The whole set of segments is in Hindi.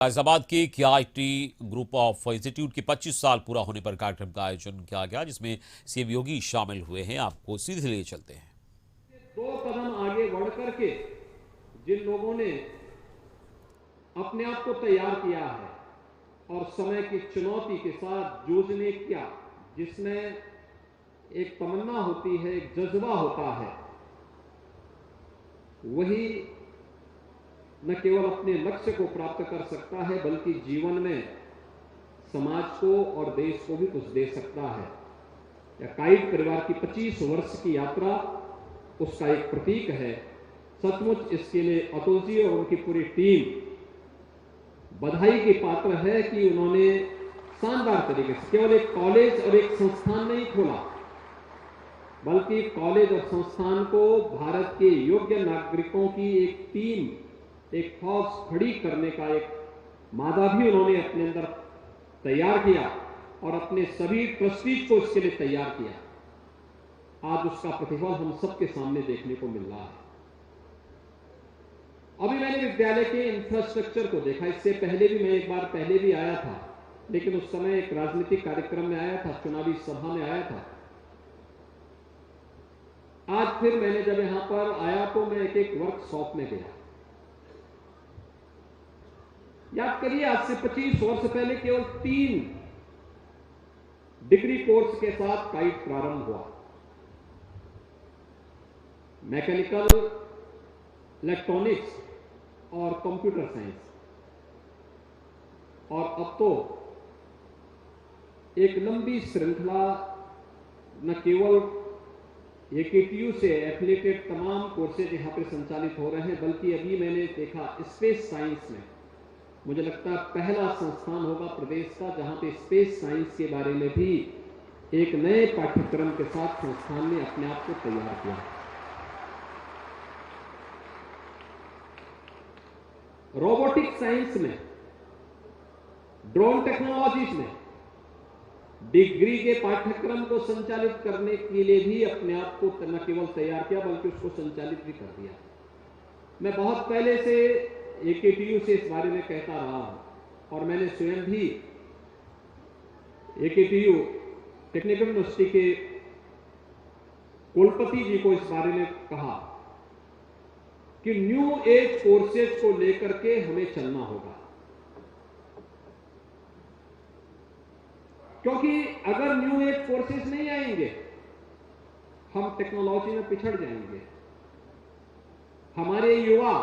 गाजियाबाद के KIT ग्रुप ऑफ इंस्टीट्यूट के 25 साल पूरा होने पर कार्यक्रम का आयोजन किया गया, जिसमें सीएम योगी शामिल हुए हैं। आपको सीधे ले चलते हैं। 2 कदम आगे बढ़ करके जिन लोगों ने अपने आप को तैयार किया है और समय की चुनौती के साथ जूझने किया, जिसमें एक तमन्ना होती है, एक जज्बा होता है, वही न केवल अपने लक्ष्य को प्राप्त कर सकता है बल्कि जीवन में समाज को और देश को भी कुछ दे सकता है। यह काइट परिवार की 25 वर्ष की यात्रा उसका एक प्रतीक है। सचमुच इसके लिए अतुल जी और उनकी पूरी टीम बधाई की पात्र है कि उन्होंने शानदार तरीके से केवल एक कॉलेज और एक संस्थान नहीं खोला, बल्कि कॉलेज और संस्थान को भारत के योग्य नागरिकों की एक टीम, एक फौज खड़ी करने का एक मादा भी उन्होंने अपने अंदर तैयार किया और अपने सभी ट्रस्टीज को इसके लिए तैयार किया। आज उसका प्रतिफल हम सबके सामने देखने को मिल रहा है। अभी मैंने विद्यालय के इंफ्रास्ट्रक्चर को देखा। इससे पहले भी मैं एक बार पहले भी आया था, लेकिन उस समय एक राजनीतिक कार्यक्रम में आया था, चुनावी सभा में आया था। आज फिर मैंने जब यहां पर आया तो मैं एक वर्कशॉप में गया। याद करिए, आज से 25 वर्ष पहले केवल 3 डिग्री कोर्स के साथ काइट प्रारंभ हुआ, मैकेनिकल, इलेक्ट्रॉनिक्स और कंप्यूटर साइंस। और अब तो एक लंबी श्रृंखला न केवल AKTU से एफिलिएटेड तमाम कोर्सेज यहां पर संचालित हो रहे हैं, बल्कि अभी मैंने देखा स्पेस साइंस में, मुझे लगता है पहला संस्थान होगा प्रदेश का जहां पे स्पेस साइंस के बारे में भी एक नए पाठ्यक्रम के साथ संस्थान ने अपने आप को तैयार किया। रोबोटिक साइंस में, ड्रोन टेक्नोलॉजीज में डिग्री के पाठ्यक्रम को संचालित करने के लिए भी अपने आप को न केवल तैयार किया बल्कि उसको संचालित भी कर दिया। मैं बहुत पहले से AKTU से इस बारे में कहता रहा हूं और मैंने स्वयं भी AKTU टेक्निकल यूनिवर्सिटी के कुलपति जी को इस बारे में कहा कि न्यू एज कोर्सेज को लेकर के हमें चलना होगा, क्योंकि अगर न्यू एज कोर्सेज नहीं आएंगे हम टेक्नोलॉजी में पिछड़ जाएंगे। हमारे युवा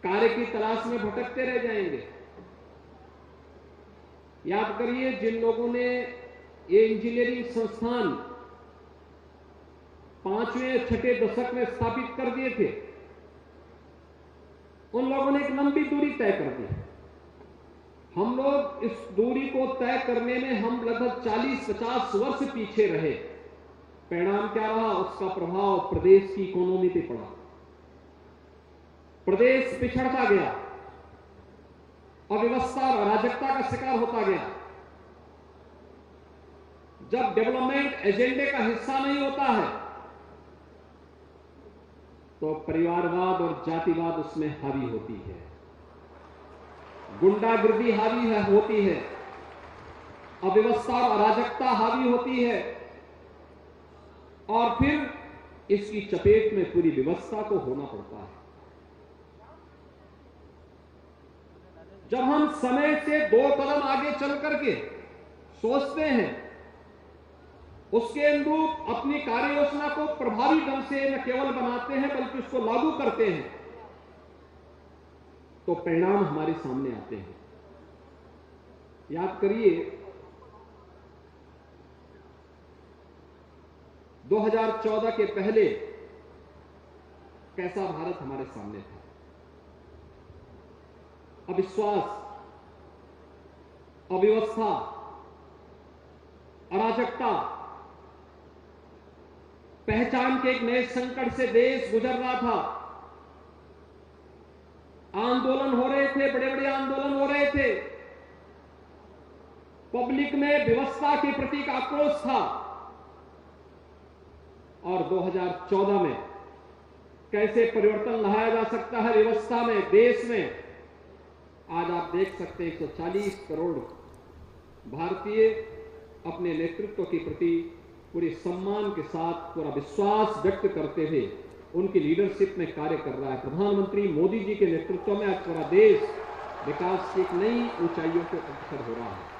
कार्य की तलाश में भटकते रह जाएंगे। याद करिए, जिन लोगों ने ये इंजीनियरिंग संस्थान 5वें 6ठे दशक में स्थापित कर दिए थे, उन लोगों ने एक लंबी दूरी तय कर दी। हम लोग इस दूरी को तय करने में हम लगभग 40-50 वर्ष पीछे रहे। परिणाम क्या रहा? उसका प्रभाव प्रदेश की इकोनॉमी पे पड़ा। प्रदेश पिछड़ता गया, अव्यवस्था और अराजकता का शिकार होता गया। जब डेवलपमेंट एजेंडे का हिस्सा नहीं होता है तो परिवारवाद और जातिवाद उसमें हावी होती है, गुंडागिर्दी हावी होती है, अव्यवस्था और अराजकता हावी होती है और फिर इसकी चपेट में पूरी व्यवस्था को होना पड़ता है। जब हम समय से 2 कदम आगे चल करके सोचते हैं, उसके अनुरूप अपनी कार्य योजना को प्रभावी ढंग से न केवल बनाते हैं बल्कि उसको लागू करते हैं, तो परिणाम हमारे सामने आते हैं। याद करिए, 2014 के पहले कैसा भारत हमारे सामने था। अविश्वास, अव्यवस्था, अराजकता, पहचान के एक नए संकट से देश गुजर रहा था। आंदोलन हो रहे थे, बड़े बड़े आंदोलन हो रहे थे, पब्लिक में व्यवस्था के प्रति आक्रोश था। और 2014 में कैसे परिवर्तन लाया जा सकता है व्यवस्था में, देश में, आज आप देख सकते हैं 140 करोड़ भारतीय अपने नेतृत्व के प्रति पूरे सम्मान के साथ पूरा विश्वास व्यक्त करते हुए उनकी लीडरशिप में कार्य कर रहा है। प्रधानमंत्री मोदी जी के नेतृत्व में आज पूरा देश विकास की एक नई ऊंचाइयों को अग्रसर हो रहा है।